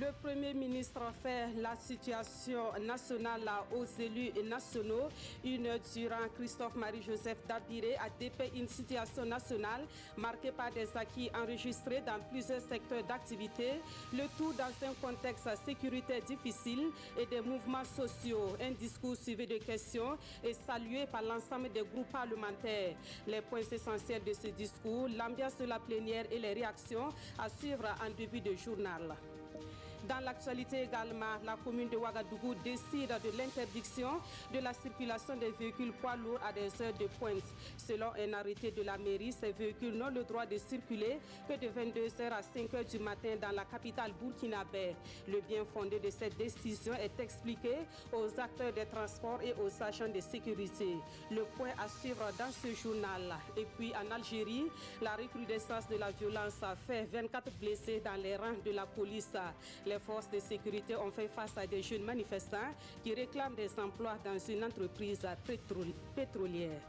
Le Premier ministre fait la situation nationale aux élus nationaux. Une heure durant, Christophe Marie-Joseph Dabiré a dépeint une situation nationale marquée par des acquis enregistrés dans plusieurs secteurs d'activité, le tout dans un contexte sécuritaire difficile et des mouvements sociaux. Un discours suivi de questions et salué par l'ensemble des groupes parlementaires. Les points essentiels de ce discours, l'ambiance de la plénière et les réactions à suivre en début de journal. Dans l'actualité également, la commune de Ouagadougou décide de l'interdiction de la circulation des véhicules poids lourds à des heures de pointe. Selon un arrêté de la mairie, ces véhicules n'ont le droit de circuler que de 22h à 5h du matin dans la capitale burkinabé. Le bien fondé de cette décision est expliqué aux acteurs des transports et aux agents de sécurité. Le point à suivre dans ce journal. Et puis en Algérie, la recrudescence de la violence a fait 24 blessés dans les rangs de la police. Les forces de sécurité ont fait face à des jeunes manifestants qui réclament des emplois dans une entreprise pétrolière.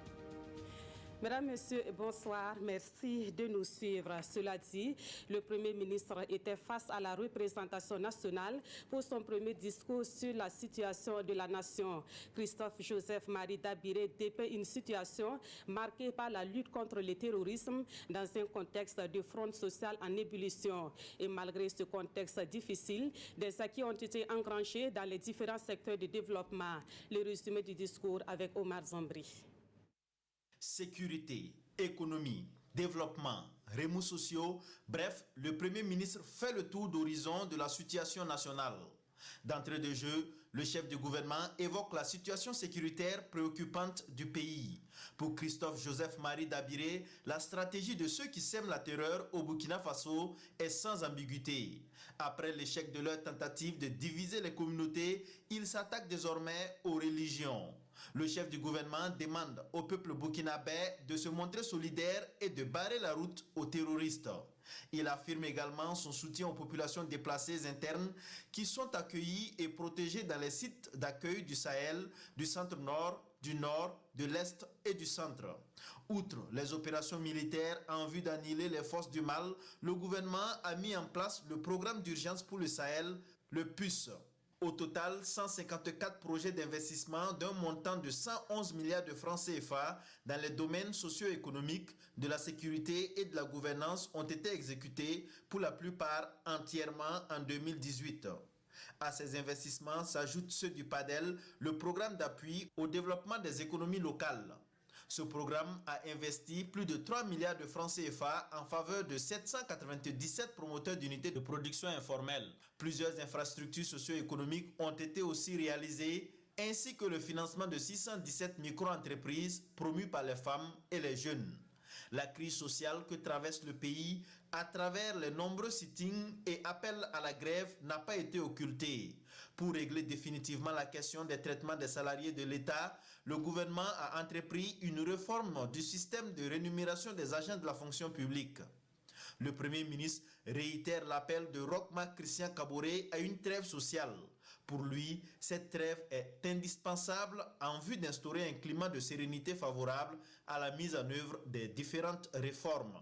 Mesdames, Messieurs, bonsoir. Merci de nous suivre. Cela dit, le Premier ministre était face à la représentation nationale pour son premier discours sur la situation de la nation. Christophe Joseph Marie Dabiré dépeint une situation marquée par la lutte contre le terrorisme dans un contexte de front social en ébullition. Et malgré ce contexte difficile, des acquis ont été engrangés dans les différents secteurs de développement. Le résumé du discours avec Omar Zambri. Sécurité, économie, développement, remous sociaux, bref, le Premier ministre fait le tour d'horizon de la situation nationale. D'entrée de jeu, le chef du gouvernement évoque la situation sécuritaire préoccupante du pays. Pour Christophe Joseph Marie Dabiré, la stratégie de ceux qui sèment la terreur au Burkina Faso est sans ambiguïté. Après l'échec de leur tentative de diviser les communautés, ils s'attaquent désormais aux religions. Le chef du gouvernement demande au peuple burkinabé de se montrer solidaire et de barrer la route aux terroristes. Il affirme également son soutien aux populations déplacées internes qui sont accueillies et protégées dans les sites d'accueil du Sahel, du centre-nord, du nord, de l'est et du centre. Outre les opérations militaires en vue d'annihiler les forces du mal, le gouvernement a mis en place le programme d'urgence pour le Sahel, le PUS. Au total, 154 projets d'investissement d'un montant de 111 milliards de francs CFA dans les domaines socio-économiques, de la sécurité et de la gouvernance ont été exécutés, pour la plupart entièrement en 2018. À ces investissements s'ajoutent ceux du PADEL, le programme d'appui au développement des économies locales. Ce programme a investi plus de 3 milliards de francs CFA en faveur de 797 promoteurs d'unités de production informelle. Plusieurs infrastructures socio-économiques ont été aussi réalisées, ainsi que le financement de 617 micro-entreprises promues par les femmes et les jeunes. La crise sociale que traverse le pays à travers les nombreux sittings et appels à la grève n'a pas été occultée. Pour régler définitivement la question des traitements des salariés de l'État, le gouvernement a entrepris une réforme du système de rémunération des agents de la fonction publique. Le Premier ministre réitère l'appel de Roch-Marc Christian Kaboré à une trêve sociale. Pour lui, cette trêve est indispensable en vue d'instaurer un climat de sérénité favorable à la mise en œuvre des différentes réformes.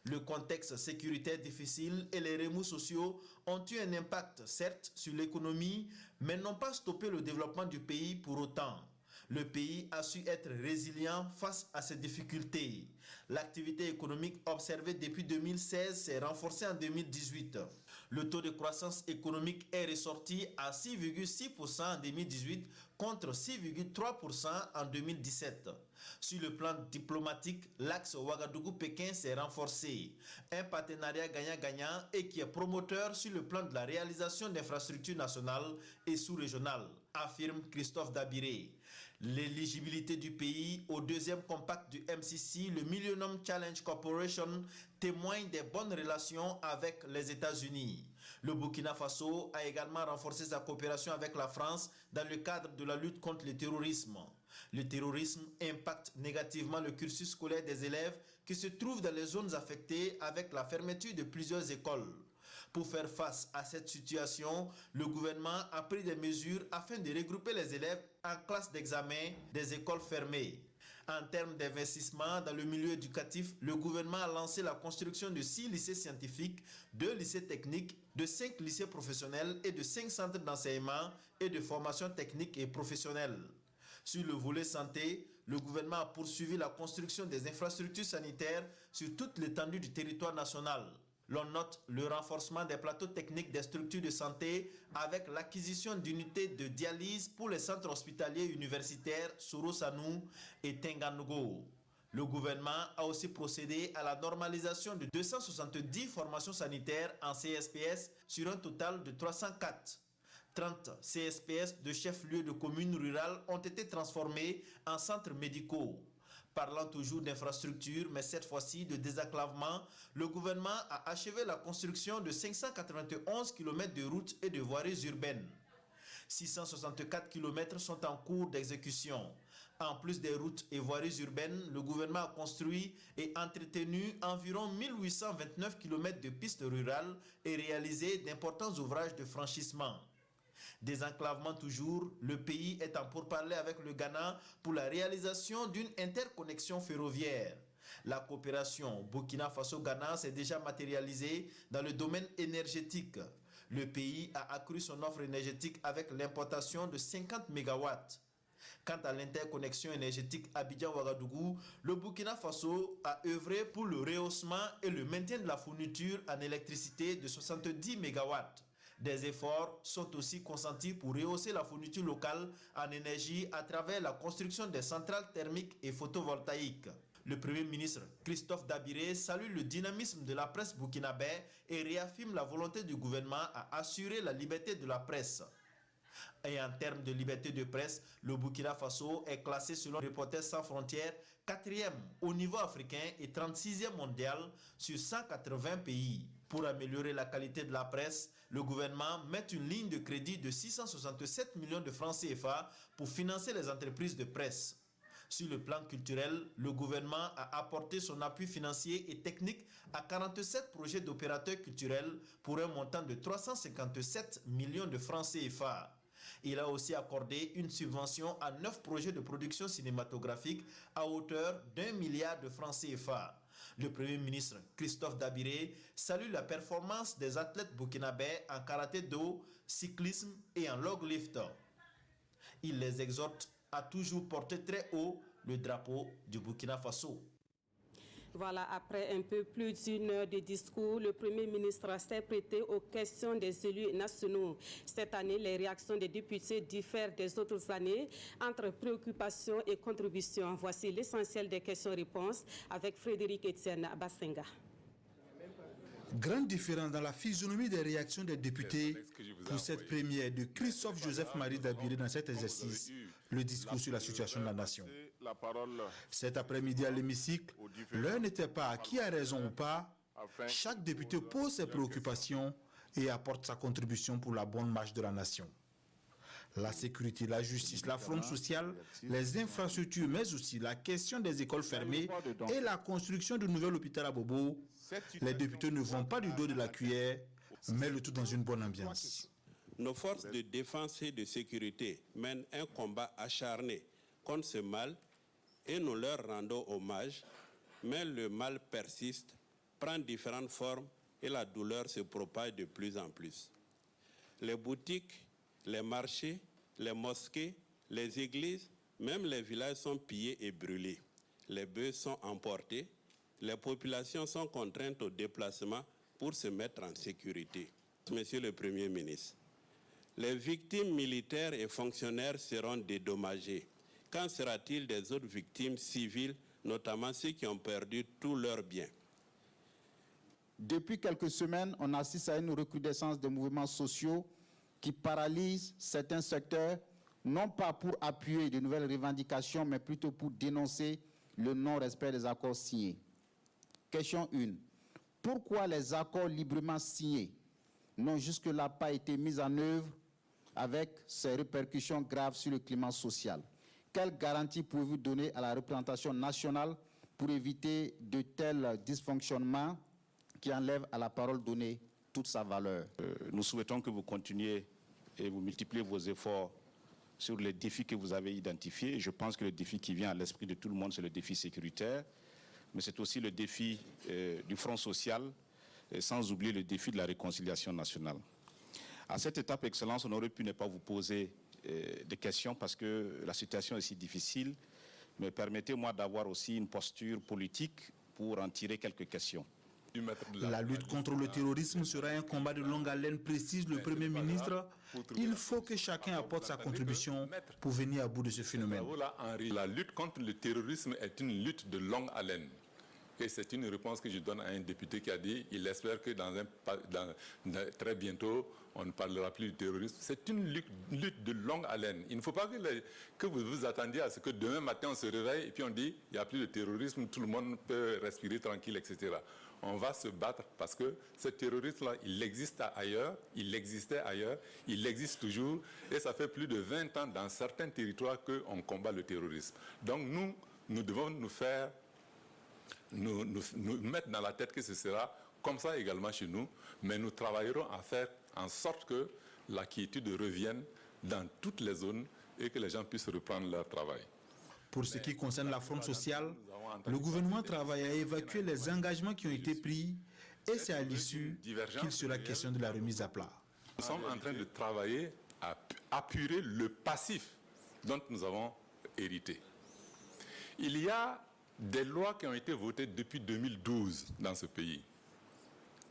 Le contexte sécuritaire difficile et les remous sociaux ont eu un impact, certes, sur l'économie, mais n'ont pas stoppé le développement du pays pour autant. Le pays a su être résilient face à ces difficultés. L'activité économique observée depuis 2016 s'est renforcée en 2018. Le taux de croissance économique est ressorti à 6,6% en 2018 contre 6,3% en 2017. Sur le plan diplomatique, l'axe Ouagadougou-Pékin s'est renforcé. Un partenariat gagnant-gagnant et qui est promoteur sur le plan de la réalisation d'infrastructures nationales et sous-régionales, affirme Christophe Dabiré. L'éligibilité du pays au deuxième compact du MCC, le Millennium Challenge Corporation, témoigne des bonnes relations avec les États-Unis. Le Burkina Faso a également renforcé sa coopération avec la France dans le cadre de la lutte contre le terrorisme. Le terrorisme impacte négativement le cursus scolaire des élèves qui se trouvent dans les zones affectées avec la fermeture de plusieurs écoles. Pour faire face à cette situation, le gouvernement a pris des mesures afin de regrouper les élèves en classe d'examen des écoles fermées. En termes d'investissement dans le milieu éducatif, le gouvernement a lancé la construction de 6 lycées scientifiques, 2 lycées techniques, de 5 lycées professionnels et de 5 centres d'enseignement et de formation technique et professionnelle. Sur le volet santé, le gouvernement a poursuivi la construction des infrastructures sanitaires sur toute l'étendue du territoire national. L'on note le renforcement des plateaux techniques des structures de santé avec l'acquisition d'unités de dialyse pour les centres hospitaliers universitaires Soro-Sanou et Tenganugo. Le gouvernement a aussi procédé à la normalisation de 270 formations sanitaires en CSPS sur un total de 304. 30 CSPS de chefs-lieux de communes rurales ont été transformés en centres médicaux. Parlant toujours d'infrastructures, mais cette fois-ci de désenclavement, le gouvernement a achevé la construction de 591 km de routes et de voiries urbaines. 664 km sont en cours d'exécution. En plus des routes et voiries urbaines, le gouvernement a construit et entretenu environ 1829 km de pistes rurales et réalisé d'importants ouvrages de franchissement. Désenclavement toujours, le pays est en pourparlers avec le Ghana pour la réalisation d'une interconnexion ferroviaire. La coopération Burkina Faso-Ghana s'est déjà matérialisée dans le domaine énergétique. Le pays a accru son offre énergétique avec l'importation de 50 MW. Quant à l'interconnexion énergétique Abidjan-Ouagadougou, le Burkina Faso a œuvré pour le rehaussement et le maintien de la fourniture en électricité de 70 MW. Des efforts sont aussi consentis pour rehausser la fourniture locale en énergie à travers la construction des centrales thermiques et photovoltaïques. Le Premier ministre Christophe Dabiré salue le dynamisme de la presse burkinabé et réaffirme la volonté du gouvernement à assurer la liberté de la presse. Et en termes de liberté de presse, le Burkina Faso est classé selon Reporters sans frontières 4e au niveau africain et 36e mondial sur 180 pays. Pour améliorer la qualité de la presse, le gouvernement met une ligne de crédit de 667 millions de francs CFA pour financer les entreprises de presse. Sur le plan culturel, le gouvernement a apporté son appui financier et technique à 47 projets d'opérateurs culturels pour un montant de 357 millions de francs CFA. Il a aussi accordé une subvention à 9 projets de production cinématographique à hauteur d'1 milliard de francs CFA. Le Premier ministre Christophe Dabiré salue la performance des athlètes burkinabés en karaté-do, cyclisme et en log lift. Il les exhorte à toujours porter très haut le drapeau du Burkina Faso. Voilà, après un peu plus d'une heure de discours, le Premier ministre s'est prêté aux questions des élus nationaux. Cette année, les réactions des députés diffèrent des autres années entre préoccupations et contributions. Voici l'essentiel des questions-réponses avec Frédéric Etienne Bassenga. Grande différence dans la physionomie des réactions des députés pour cette première de Christophe Joseph-Marie Dabiré dans cet exercice, le discours sur la situation de la nation. Cet après-midi à l'hémicycle, l'heure n'était pas à qui a raison ou pas. Chaque député pose ses préoccupations et apporte sa contribution pour la bonne marche de la nation. La sécurité, la justice, la fronde sociale, les infrastructures, mais aussi la question des écoles fermées et la construction du nouvel hôpital à Bobo. Les députés ne vont pas du dos de la cuillère, mais le tout dans une bonne ambiance. Nos forces de défense et de sécurité mènent un combat acharné contre ce mal et nous leur rendons hommage, mais le mal persiste, prend différentes formes et la douleur se propage de plus en plus. Les boutiques, les marchés, les mosquées, les églises, même les villages sont pillés et brûlés. Les bœufs sont emportés. Les populations sont contraintes au déplacement pour se mettre en sécurité. Monsieur le Premier ministre, les victimes militaires et fonctionnaires seront dédommagées. Qu'en sera-t-il des autres victimes civiles, notamment ceux qui ont perdu tous leurs biens? Depuis quelques semaines, on assiste à une recrudescence des mouvements sociaux qui paralysent certains secteurs, non pas pour appuyer de nouvelles revendications, mais plutôt pour dénoncer le non-respect des accords signés. Question 1. Pourquoi les accords librement signés n'ont jusque-là pas été mis en œuvre avec ces répercussions graves sur le climat social? Quelles garanties pouvez-vous donner à la représentation nationale pour éviter de tels dysfonctionnements qui enlèvent à la parole donnée toute sa valeur? Nous souhaitons que vous continuiez et vous multipliez vos efforts sur les défis que vous avez identifiés. Je pense que le défi qui vient à l'esprit de tout le monde, c'est le défi sécuritaire, mais c'est aussi le défi du front social, sans oublier le défi de la réconciliation nationale. À cette étape, Excellence, on aurait pu ne pas vous poser des questions parce que la situation est si difficile, mais permettez-moi d'avoir aussi une posture politique pour en tirer quelques questions. La lutte contre le terrorisme sera un combat de longue haleine, précise le Premier ministre. Il faut que chacun apporte sa contribution pour venir à bout de ce phénomène. La lutte contre le terrorisme est une lutte de longue haleine. Et c'est une réponse que je donne à un député qui a dit il espère que très bientôt, on ne parlera plus du terrorisme. C'est une lutte de longue haleine. Il ne faut pas que vous vous attendiez à ce que demain matin, on se réveille et puis on dit il n'y a plus de terrorisme, tout le monde peut respirer tranquille, etc. On va se battre parce que ce terrorisme-là, il existe ailleurs, il existait ailleurs, il existe toujours. Et ça fait plus de 20 ans dans certains territoires qu'on combat le terrorisme. Donc nous devons nous mettre dans la tête que ce sera comme ça également chez nous, mais nous travaillerons à faire en sorte que la quiétude revienne dans toutes les zones et que les gens puissent reprendre leur travail. Pour ce qui concerne la fronde sociale, le gouvernement travaille à évacuer les engagements qui ont été pris et c'est à l'issue qu'il sera question de la remise à plat. Nous sommes en train de travailler à apurer le passif dont nous avons hérité. Il y a des lois qui ont été votées depuis 2012 dans ce pays.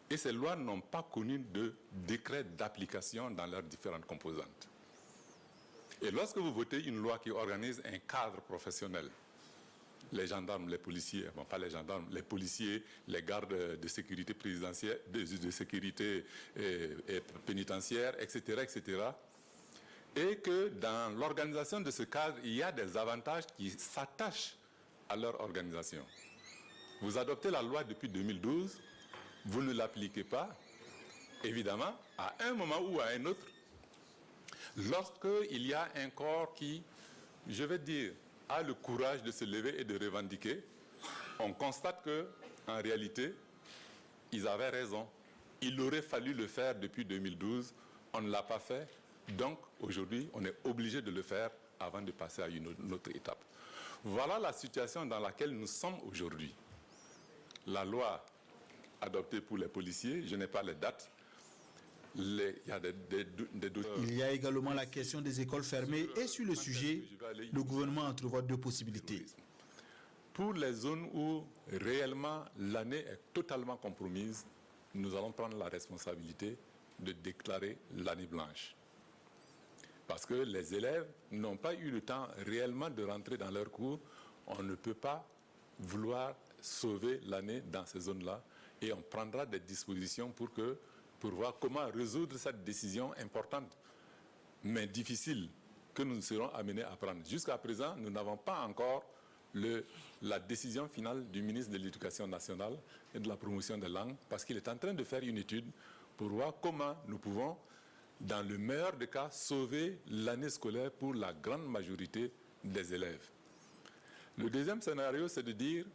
Et ces lois n'ont pas connu de décret d'application dans leurs différentes composantes. Et lorsque vous votez une loi qui organise un cadre professionnel, les gendarmes, les policiers, bon pas les gendarmes, les policiers, les gardes de sécurité présidentielle, de sécurité pénitentiaire, etc., etc., et que dans l'organisation de ce cadre, il y a des avantages qui s'attachent à leur organisation. Vous adoptez la loi depuis 2012, vous ne l'appliquez pas, évidemment, à un moment ou à un autre, lorsqu'il y a un corps qui, je vais dire, a le courage de se lever et de revendiquer, on constate que, en réalité, ils avaient raison. Il aurait fallu le faire depuis 2012, on ne l'a pas fait, donc aujourd'hui, on est obligé de le faire avant de passer à une autre étape. Voilà la situation dans laquelle nous sommes aujourd'hui. La loi adoptée pour les policiers, je n'ai pas les dates. Il y a également la question des écoles fermées et sur le sujet, le gouvernement entrevoit deux possibilités. Pour les zones où réellement l'année est totalement compromise, nous allons prendre la responsabilité de déclarer l'année blanche. Parce que les élèves n'ont pas eu le temps réellement de rentrer dans leurs cours. On ne peut pas vouloir sauver l'année dans ces zones-là et on prendra des dispositions pour voir comment résoudre cette décision importante, mais difficile, que nous serons amenés à prendre. Jusqu'à présent, nous n'avons pas encore la décision finale du ministre de l'Éducation nationale et de la promotion des langues, parce qu'il est en train de faire une étude pour voir comment nous pouvons, dans le meilleur des cas, sauver l'année scolaire pour la grande majorité des élèves. Le deuxième scénario, c'est de dire,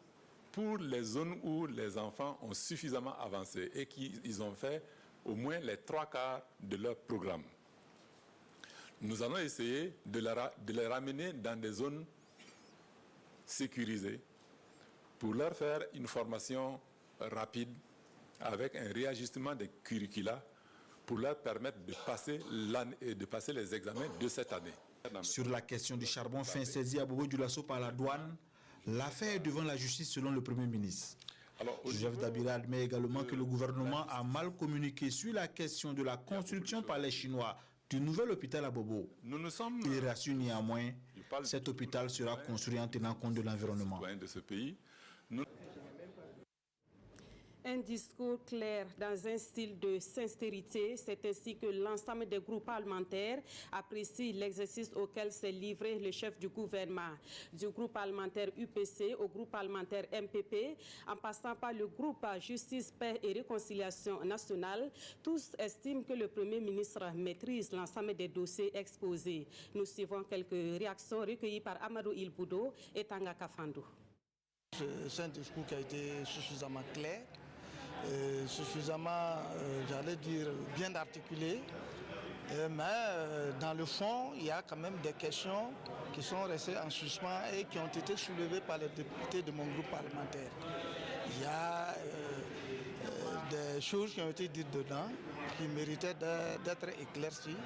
pour les zones où les enfants ont suffisamment avancé et qu'ils ont fait au moins les 3/4 de leur programme, nous allons essayer de les ramener dans des zones sécurisées pour leur faire une formation rapide avec un réajustement des curricula pour leur permettre de passer les examens de cette année. Sur la question du charbon fin saisi à Bobo Dioulasso par la douane, l'affaire est devant la justice selon le Premier ministre. Joseph Dabira admet également que le gouvernement a mal communiqué sur la question de la construction par les Chinois du nouvel hôpital à Bobo. Il rassure néanmoins, cet hôpital sera construit en tenant compte de l'environnement. Un discours clair dans un style de sincérité, c'est ainsi que l'ensemble des groupes parlementaires apprécient l'exercice auquel s'est livré le chef du gouvernement. Du groupe parlementaire UPC au groupe parlementaire MPP, en passant par le groupe Justice, Paix et Réconciliation nationale, tous estiment que le Premier ministre maîtrise l'ensemble des dossiers exposés. Nous suivons quelques réactions recueillies par Amadou Ilboudo et Tanga Kafando. C'est un discours qui a été suffisamment clair, suffisamment, j'allais dire, bien articulé Mais dans le fond, il y a quand même des questions qui sont restées en suspens et qui ont été soulevées par les députés de mon groupe parlementaire. Il y a des choses qui ont été dites dedans qui méritaient d'être éclaircies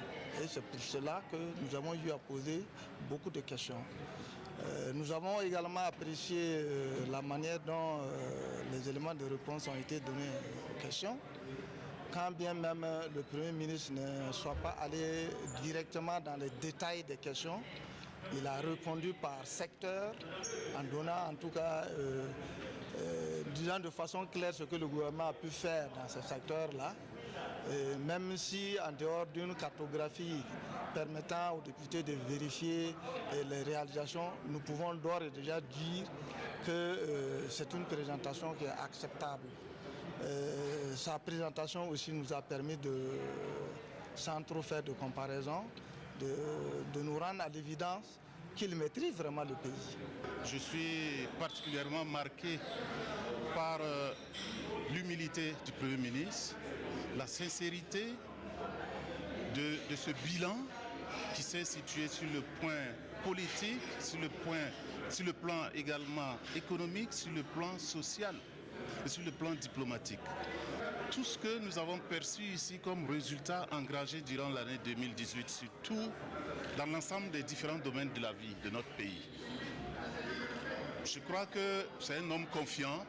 et c'est pour cela que nous avons eu à poser beaucoup de questions. Nous avons également apprécié la manière dont les éléments de réponse ont été donnés aux questions. Quand bien même le Premier ministre ne soit pas allé directement dans les détails des questions, il a répondu par secteur, en donnant en tout cas, disant de façon claire ce que le gouvernement a pu faire dans ce secteur-là. Même si en dehors d'une cartographie permettant aux députés de vérifier les réalisations, nous pouvons d'ores et déjà dire que c'est une présentation qui est acceptable. Sa présentation aussi nous a permis de, sans trop faire de comparaison, de nous rendre à l'évidence qu'il maîtrise vraiment le pays. Je suis particulièrement marqué par l'humilité du Premier ministre, la sincérité de ce bilan qui s'est situé sur le point politique, sur le plan également économique, sur le plan social et sur le plan diplomatique. Tout ce que nous avons perçu ici comme résultat engagé durant l'année 2018, surtout dans l'ensemble des différents domaines de la vie de notre pays. Je crois que c'est un homme confiant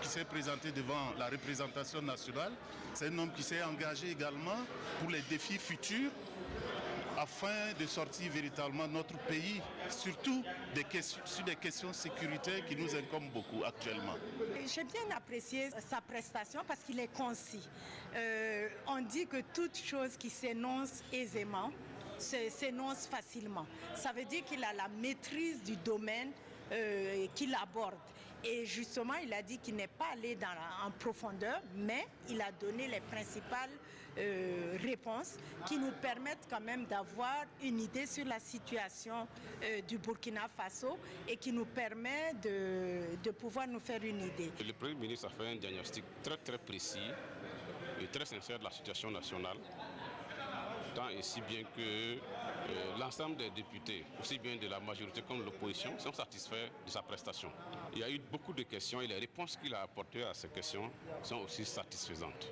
qui s'est présenté devant la représentation nationale. C'est un homme qui s'est engagé également pour les défis futurs afin de sortir véritablement notre pays, surtout sur des questions sécuritaires qui nous incombent beaucoup actuellement. J'ai bien apprécié sa prestation parce qu'il est concis. On dit que toute chose qui s'énonce aisément s'énonce facilement. Ça veut dire qu'il a la maîtrise du domaine qu'il aborde. Et justement, il a dit qu'il n'est pas allé en profondeur, mais il a donné les principales réponses qui nous permettent quand même d'avoir une idée sur la situation du Burkina Faso et qui nous permet de pouvoir nous faire une idée. Le Premier ministre a fait un diagnostic très très précis et très sincère de la situation nationale, tant et si bien que l'ensemble des députés, aussi bien de la majorité comme de l'opposition, sont satisfaits de sa prestation. Il y a eu beaucoup de questions et les réponses qu'il a apportées à ces questions sont aussi satisfaisantes.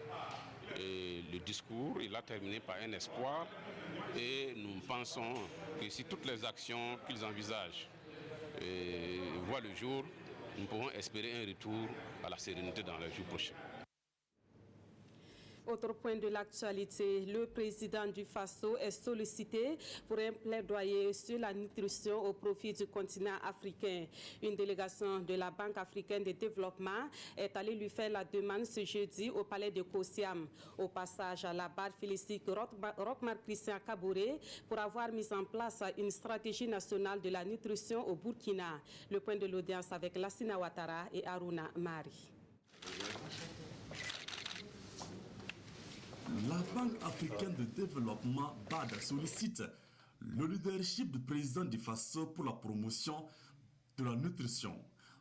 Et le discours, il a terminé par un espoir et nous pensons que si toutes les actions qu'ils envisagent voient le jour, nous pouvons espérer un retour à la sérénité dans les jours prochains. Autre point de l'actualité, le président du Faso est sollicité pour un plaidoyer sur la nutrition au profit du continent africain. Une délégation de la Banque africaine de développement est allée lui faire la demande ce jeudi au palais de Kosiam. Au passage, la barre félicite Rochmar Christian Kabouré pour avoir mis en place une stratégie nationale de la nutrition au Burkina. Le point de l'audience avec Lassina Ouattara et Aruna Mari. La Banque africaine de développement BAD sollicite le leadership du président du Faso pour la promotion de la nutrition.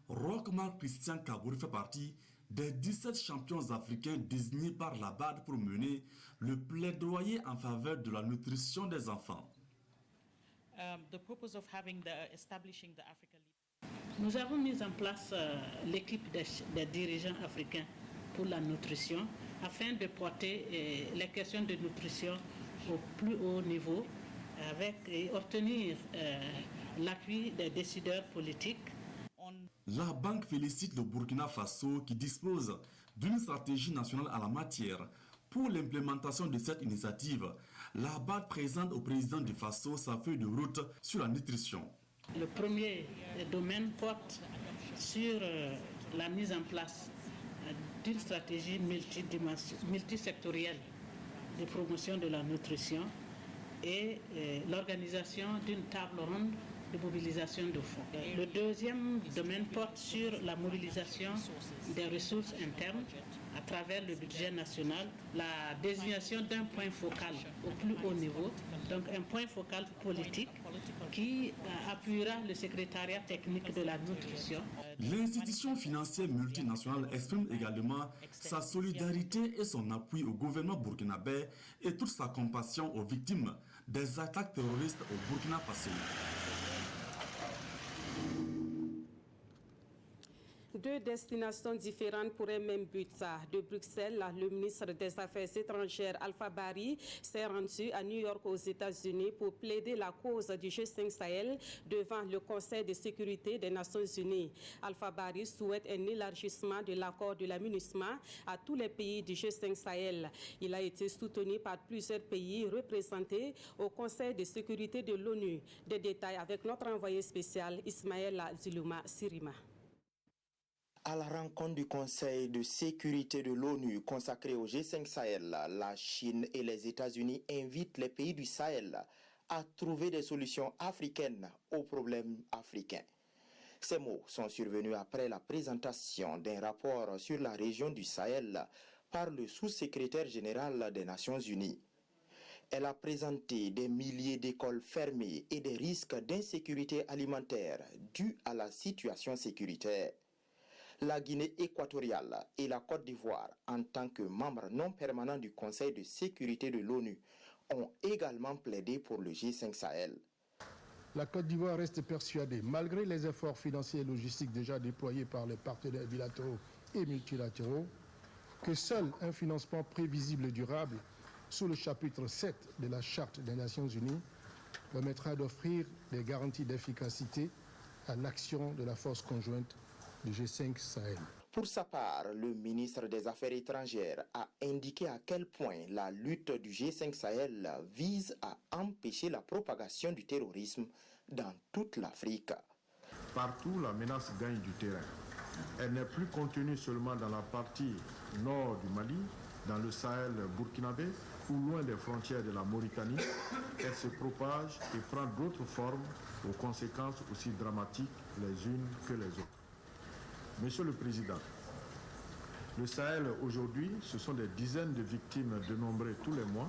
Rochmar Christian Kabouré fait partie des 17 champions africains désignés par la BAD pour mener le plaidoyer en faveur de la nutrition des enfants. Nous avons mis en place l'équipe des dirigeants africains pour la nutrition afin de porter les questions de nutrition au plus haut niveau et obtenir l'appui des décideurs politiques. La banque félicite le Burkina Faso qui dispose d'une stratégie nationale en la matière. Pour l'implémentation de cette initiative, la BAD présente au président du Faso sa feuille de route sur la nutrition. Le premier domaine porte sur la mise en place d'une stratégie multisectorielle de promotion de la nutrition et l'organisation d'une table ronde de mobilisation de fonds. Le deuxième domaine porte sur la mobilisation des ressources internes à travers le budget national, la désignation d'un point focal au plus haut niveau, donc un point focal politique qui appuiera le secrétariat technique de la nutrition. L'institution financière multinationale exprime également sa solidarité et son appui au gouvernement burkinabé et toute sa compassion aux victimes des attaques terroristes au Burkina Faso. Deux destinations différentes pour un même but. De Bruxelles, le ministre des Affaires étrangères Alpha Bari s'est rendu à New York aux États-Unis pour plaider la cause du G5 Sahel devant le Conseil de sécurité des Nations Unies. Alpha Bari souhaite un élargissement de l'accord de la MINUSMA à tous les pays du G5 Sahel. Il a été soutenu par plusieurs pays représentés au Conseil de sécurité de l'ONU. Des détails avec notre envoyé spécial Ismaël Zuluma Sirima. À la rencontre du Conseil de sécurité de l'ONU consacré au G5 Sahel, la Chine et les États-Unis invitent les pays du Sahel à trouver des solutions africaines aux problèmes africains. Ces mots sont survenus après la présentation d'un rapport sur la région du Sahel par le sous-secrétaire général des Nations Unies. Elle a présenté des milliers d'écoles fermées et des risques d'insécurité alimentaire dus à la situation sécuritaire. La Guinée équatoriale et la Côte d'Ivoire, en tant que membres non permanents du Conseil de sécurité de l'ONU, ont également plaidé pour le G5 Sahel. La Côte d'Ivoire reste persuadée, malgré les efforts financiers et logistiques déjà déployés par les partenaires bilatéraux et multilatéraux, que seul un financement prévisible et durable sous le chapitre 7 de la Charte des Nations Unies permettra d'offrir des garanties d'efficacité à l'action de la force conjointe du G5 Sahel. Pour sa part, le ministre des Affaires étrangères a indiqué à quel point la lutte du G5 Sahel vise à empêcher la propagation du terrorisme dans toute l'Afrique. Partout, la menace gagne du terrain. Elle n'est plus contenue seulement dans la partie nord du Mali, dans le Sahel burkinabé ou loin des frontières de la Mauritanie. Elle se propage et prend d'autres formes aux conséquences aussi dramatiques les unes que les autres. Monsieur le Président, le Sahel aujourd'hui, ce sont des dizaines de victimes dénombrées tous les mois,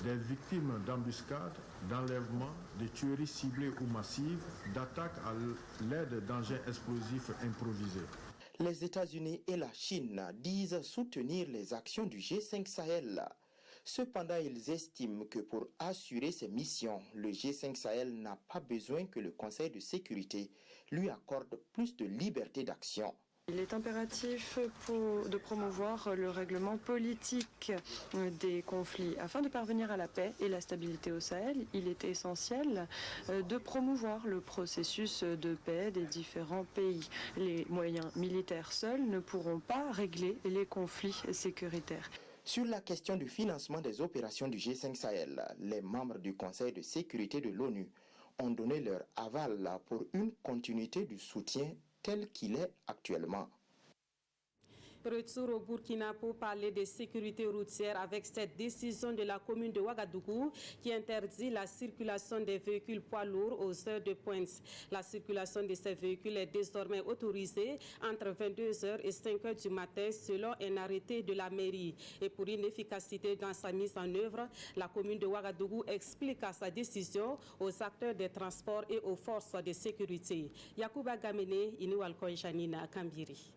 des victimes d'embuscades, d'enlèvements, de tueries ciblées ou massives, d'attaques à l'aide d'engins explosifs improvisés. Les États-Unis et la Chine disent soutenir les actions du G5 Sahel. Cependant, ils estiment que pour assurer ses missions, le G5 Sahel n'a pas besoin que le Conseil de sécurité lui accorde plus de liberté d'action. Il est impératif de promouvoir le règlement politique des conflits. Afin de parvenir à la paix et la stabilité au Sahel, il est essentiel de promouvoir le processus de paix des différents pays. Les moyens militaires seuls ne pourront pas régler les conflits sécuritaires. Sur la question du financement des opérations du G5 Sahel, les membres du Conseil de sécurité de l'ONU ont donné leur aval pour une continuité du soutien tel qu'il est actuellement. Retour au Burkina pour parler de sécurité routière avec cette décision de la commune de Ouagadougou qui interdit la circulation des véhicules poids lourds aux heures de pointe. La circulation de ces véhicules est désormais autorisée entre 22h et 5h du matin selon un arrêté de la mairie. Et pour une efficacité dans sa mise en œuvre, la commune de Ouagadougou explique à sa décision aux acteurs des transports et aux forces de sécurité. Yacouba Gamene, Inualkoy Janina Kambiri.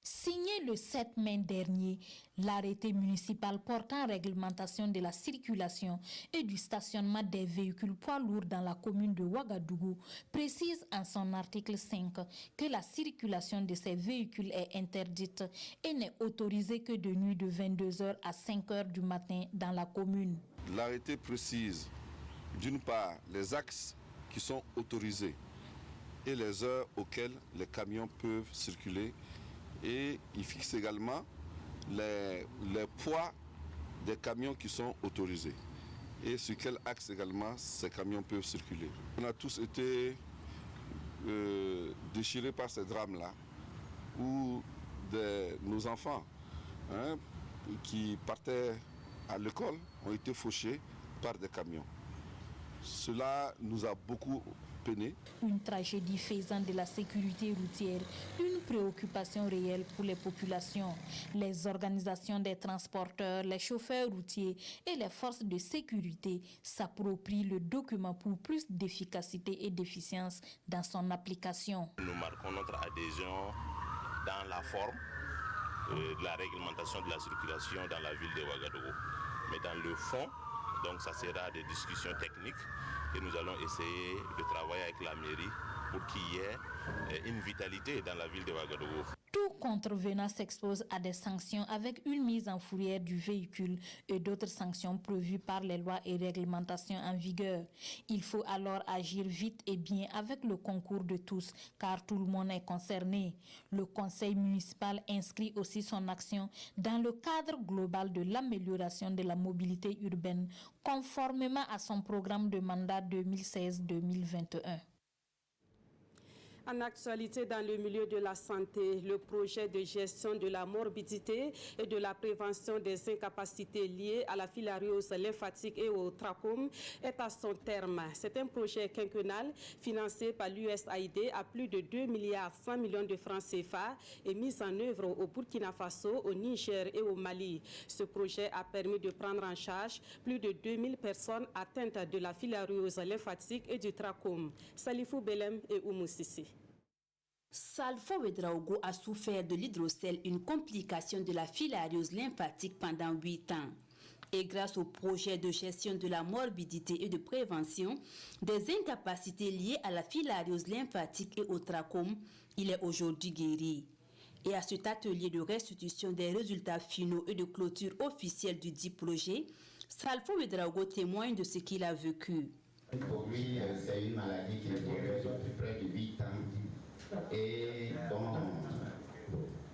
Signé le 7 mai dernier, l'arrêté municipal portant réglementation de la circulation et du stationnement des véhicules poids lourds dans la commune de Ouagadougou précise en son article 5 que la circulation de ces véhicules est interdite et n'est autorisée que de nuit de 22h à 5h du matin dans la commune. L'arrêté précise d'une part les axes qui sont autorisés et les heures auxquelles les camions peuvent circuler. Et il fixe également les poids des camions qui sont autorisés et sur quel axe également ces camions peuvent circuler. On a tous été déchirés par ces drames-là où nos enfants qui partaient à l'école ont été fauchés par des camions. cela nous a beaucoup peiné. Une tragédie faisant de la sécurité routière une préoccupation réelle pour les populations. Les organisations des transporteurs, les chauffeurs routiers et les forces de sécurité s'approprient le document pour plus d'efficacité et d'efficience dans son application. Nous marquons notre adhésion dans la forme de la réglementation de la circulation dans la ville de Ouagadougou. Mais dans le fond, donc ça sera des discussions techniques et nous allons essayer de travailler avec la mairie pour qu'il y ait une vitalité dans la ville de Ouagadougou. Tout contrevenant s'expose à des sanctions avec une mise en fourrière du véhicule et d'autres sanctions prévues par les lois et réglementations en vigueur. Il faut alors agir vite et bien avec le concours de tous, car tout le monde est concerné. Le conseil municipal inscrit aussi son action dans le cadre global de l'amélioration de la mobilité urbaine, conformément à son programme de mandat 2016-2021. En actualité, dans le milieu de la santé, le projet de gestion de la morbidité et de la prévention des incapacités liées à la filariose lymphatique et au trachome est à son terme. C'est un projet quinquennal financé par l'USAID à plus de 2,1 milliards de francs CFA et mis en œuvre au Burkina Faso, au Niger et au Mali. Ce projet a permis de prendre en charge plus de 2000 personnes atteintes de la filariose lymphatique et du trachome. Salifou Belem et Oumou Sissi. Salfo Ouedraogo a souffert de l'hydrocèle, une complication de la filariose lymphatique pendant 8 ans. Et grâce au projet de gestion de la morbidité et de prévention des incapacités liées à la filariose lymphatique et au trachome, il est aujourd'hui guéri. Et à cet atelier de restitution des résultats finaux et de clôture officielle du dit projet, Salfo Ouedraogo témoigne de ce qu'il a vécu. Pour lui, c'est une maladie qui le durait depuis près de 8 ans. Et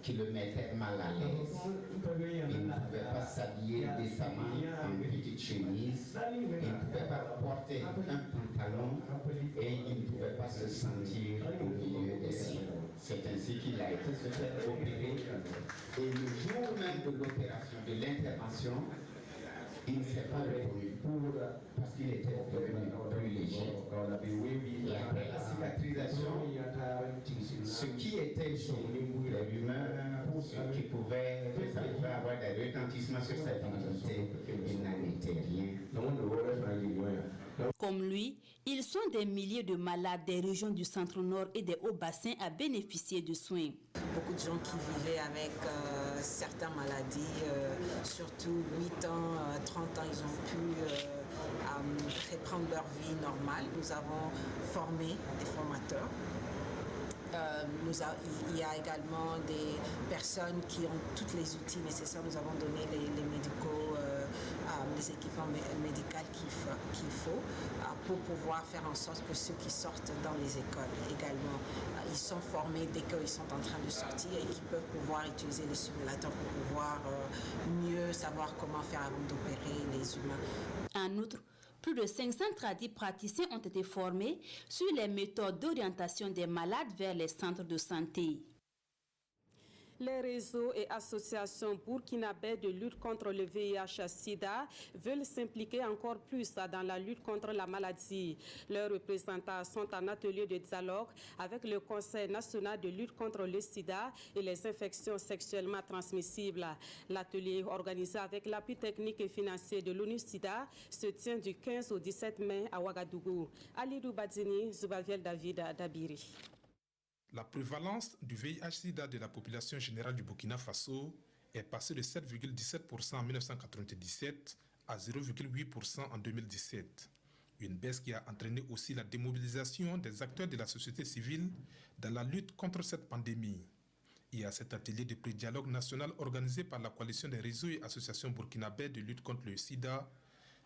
qui le mettait mal à l'aise. Il ne pouvait pas s'habiller décemment en petite chemise, il ne pouvait pas porter un pantalon et il ne pouvait pas se sentir au milieu des siens. C'est ainsi qu'il a été se faire opérer. Et le jour même de l'opération, de l'intervention, il ne s'est pas reconnu parce qu'il était devenu plus léger. Et après la cicatrisation, ce qui était chez les rumeurs, ce qui pouvait avoir des retentissements sur sa dignité, il n'en était rien. Comme lui, ils sont des milliers de malades des régions du centre-nord et des hauts-bassins à bénéficier de soins. Beaucoup de gens qui vivaient avec certaines maladies, surtout 8 ans, 30 ans, ils ont pu reprendre leur vie normale. Nous avons formé des formateurs. Il y a également des personnes qui ont tous les outils nécessaires. Nous avons donné les médicaux, les équipements médicaux qu'il faut pour pouvoir faire en sorte que ceux qui sortent dans les écoles également, ils sont formés dès qu'ils sont en train de sortir et qu'ils peuvent pouvoir utiliser les simulateurs pour pouvoir mieux savoir comment faire avant d'opérer les humains. En outre, plus de 500 praticiens ont été formés sur les méthodes d'orientation des malades vers les centres de santé. Les réseaux et associations burkinabais de lutte contre le VIH-Sida veulent s'impliquer encore plus dans la lutte contre la maladie. Leurs représentants sont en atelier de dialogue avec le Conseil national de lutte contre le sida et les infections sexuellement transmissibles. L'atelier, organisé avec l'appui technique et financier de l'ONU-SIDA, se tient du 15 au 17 mai à Ouagadougou. Alidou Badini, Zubaviel David Dabiri. La prévalence du VIH-Sida de la population générale du Burkina Faso est passée de 7,17% en 1997 à 0,8% en 2017. Une baisse qui a entraîné aussi la démobilisation des acteurs de la société civile dans la lutte contre cette pandémie. Et à cet atelier de pré-dialogue national organisé par la coalition des réseaux et associations burkinabais de lutte contre le sida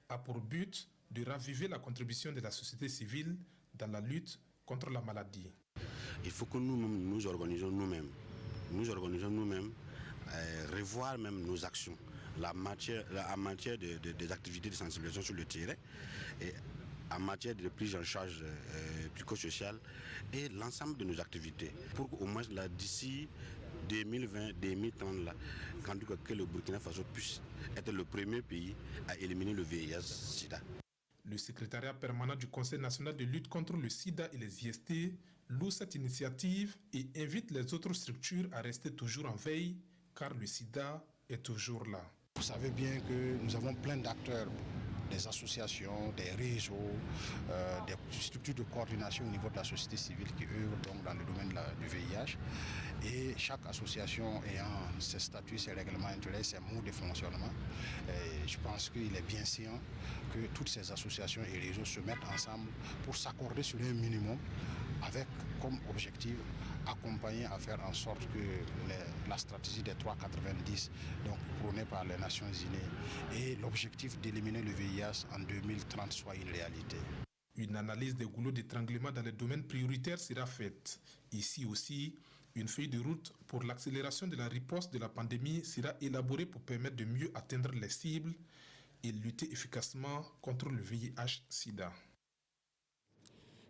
a pour but de raviver la contribution de la société civile dans la lutte contre la maladie. Il faut que nous organisons nous-mêmes. Revoir même nos actions, en matière des activités de sensibilisation sur le terrain, et en matière de prise en charge psychosociale et l'ensemble de nos activités. Pour qu'au moins d'ici 2020-2030, que le Burkina Faso puisse être le premier pays à éliminer le VIH-Sida. Le secrétariat permanent du Conseil national de lutte contre le sida et les IST loue cette initiative et invite les autres structures à rester toujours en veille, car le sida est toujours là. Vous savez bien que nous avons plein d'acteurs, des associations, des réseaux, des structures de coordination au niveau de la société civile qui œuvrent donc dans le domaine du VIH. Et chaque association ayant ses statuts, ses règlements intérieurs, ses modes de fonctionnement. Et je pense qu'il est bien sûr que toutes ces associations et réseaux se mettent ensemble pour s'accorder sur un minimum avec comme objectif accompagner à faire en sorte que la stratégie des 3,90 donc prônée par les Nations Unies et l'objectif d'éliminer le VIH en 2030 soit une réalité. Une analyse des goulots d'étranglement dans les domaines prioritaires sera faite. Ici aussi, une feuille de route pour l'accélération de la riposte de la pandémie sera élaborée pour permettre de mieux atteindre les cibles et lutter efficacement contre le VIH-Sida.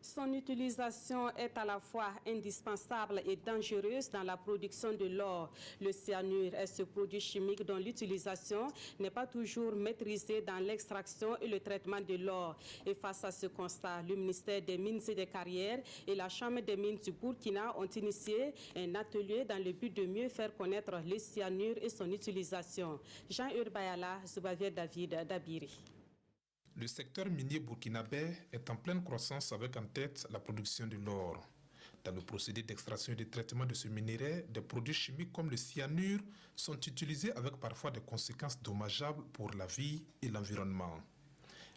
Son utilisation est à la fois indispensable et dangereuse dans la production de l'or. Le cyanure est ce produit chimique dont l'utilisation n'est pas toujours maîtrisée dans l'extraction et le traitement de l'or. Et face à ce constat, le ministère des Mines et des Carrières et la Chambre des Mines du Burkina ont initié un atelier dans le but de mieux faire connaître le cyanure et son utilisation. Jean-Urbayala, Zubavier David, Dabiri. Le secteur minier burkinabé est en pleine croissance avec en tête la production de l'or. Dans le procédé d'extraction et de traitement de ce minerai, des produits chimiques comme le cyanure sont utilisés avec parfois des conséquences dommageables pour la vie et l'environnement.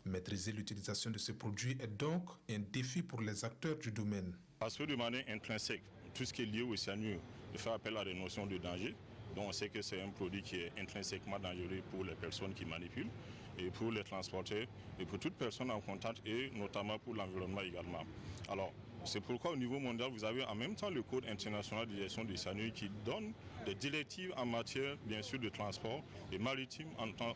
Maîtriser l'utilisation de ce produit est donc un défi pour les acteurs du domaine. Parce que de manière intrinsèque, tout ce qui est lié au cyanure fait appel à des notions de danger. Donc on sait que c'est un produit qui est intrinsèquement dangereux pour les personnes qui manipulent, et pour les transporteurs, et pour toute personne en contact, et notamment pour l'environnement également. Alors, c'est pourquoi au niveau mondial, vous avez en même temps le Code international de gestion des cyanures qui donne des directives en matière, bien sûr, de transport et maritime,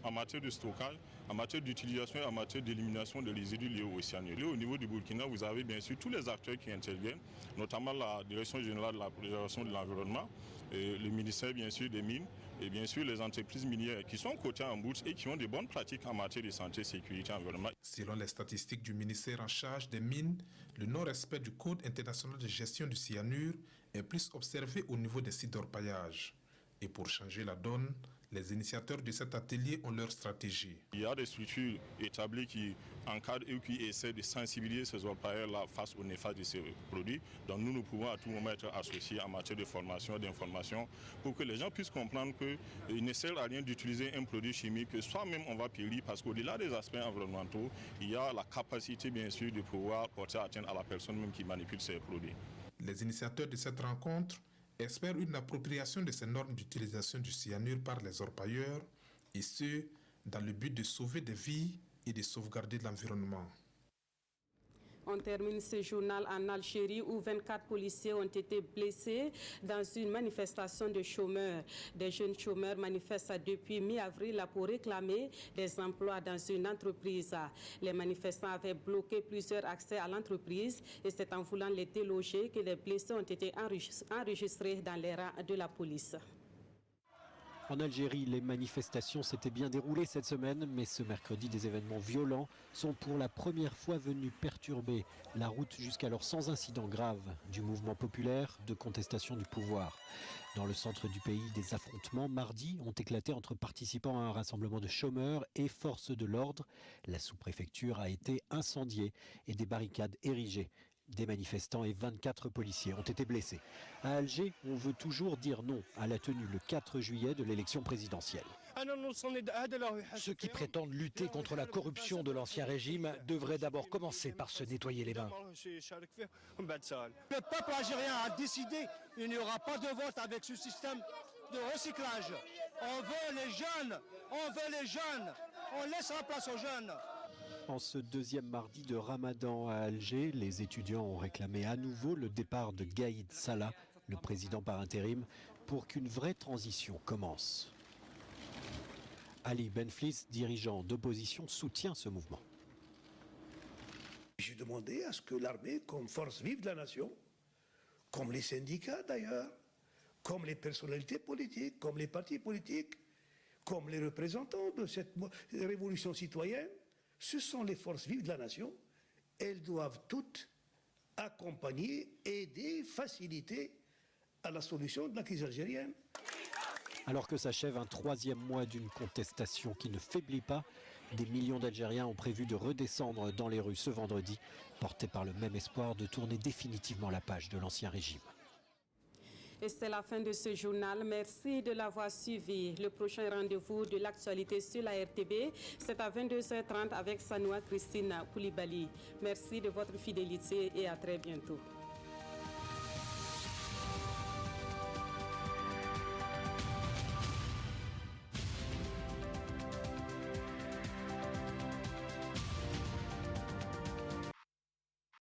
en matière de stockage, en matière d'utilisation et en matière d'élimination des résidus liés au cyanure. Au niveau du Burkina, vous avez bien sûr tous les acteurs qui interviennent, notamment la Direction générale de la préservation de l'environnement, le ministère, bien sûr, des Mines, et bien sûr les entreprises minières qui sont cotées en bourse et qui ont de bonnes pratiques en matière de santé, sécurité, environnement. Selon les statistiques du ministère en charge des mines, le non-respect du Code international de gestion du cyanure est plus observé au niveau des sites d'orpaillage. Et pour changer la donne, les initiateurs de cet atelier ont leur stratégie. Il y a des structures établies qui encadrent et qui essaient de sensibiliser ces orpailleurs-là face aux néfastes de ces produits. Donc nous pouvons à tout moment être associés en matière de formation, d'information, pour que les gens puissent comprendre qu'il ne sert à rien d'utiliser un produit chimique, que soi-même on va périr, parce qu'au-delà des aspects environnementaux, il y a la capacité bien sûr de pouvoir porter atteinte à la personne même qui manipule ces produits. Les initiateurs de cette rencontre espèrent une appropriation de ces normes d'utilisation du cyanure par les orpailleurs, et ce, dans le but de sauver des vies et de sauvegarder l'environnement. On termine ce journal en Algérie où 24 policiers ont été blessés dans une manifestation de chômeurs. Des jeunes chômeurs manifestent depuis mi-avril pour réclamer des emplois dans une entreprise. Les manifestants avaient bloqué plusieurs accès à l'entreprise et c'est en voulant les déloger que les blessés ont été enregistrés dans les rangs de la police. En Algérie, les manifestations s'étaient bien déroulées cette semaine, mais ce mercredi, des événements violents sont pour la première fois venus perturber la route jusqu'alors sans incident grave du mouvement populaire de contestation du pouvoir. Dans le centre du pays, des affrontements mardi ont éclaté entre participants à un rassemblement de chômeurs et forces de l'ordre. La sous-préfecture a été incendiée et des barricades érigées. Des manifestants et 24 policiers ont été blessés. À Alger, on veut toujours dire non à la tenue le 4 juillet de l'élection présidentielle. Ceux qui prétendent lutter contre la corruption de l'ancien régime devraient d'abord commencer par se nettoyer les mains. Le peuple algérien a décidé qu'il n'y aura pas de vote avec ce système de recyclage. On veut les jeunes, on laisse la place aux jeunes. En ce deuxième mardi de Ramadan à Alger, les étudiants ont réclamé à nouveau le départ de Gaïd Salah, le président par intérim, pour qu'une vraie transition commence. Ali Benflis, dirigeant d'opposition, soutient ce mouvement. J'ai demandé à ce que l'armée, comme force vive de la nation, comme les syndicats d'ailleurs, comme les personnalités politiques, comme les partis politiques, comme les représentants de cette révolution citoyenne, Ce sont les forces vives de la nation. Elles doivent toutes accompagner, aider, faciliter à la solution de la crise algérienne. Alors que s'achève un 3e mois d'une contestation qui ne faiblit pas, des millions d'Algériens ont prévu de redescendre dans les rues ce vendredi, portés par le même espoir de tourner définitivement la page de l'ancien régime. Et c'est la fin de ce journal. Merci de l'avoir suivi. Le prochain rendez-vous de l'actualité sur la RTB, c'est à 22h30 avec Sanoua Christine Koulibaly. Merci de votre fidélité et à très bientôt.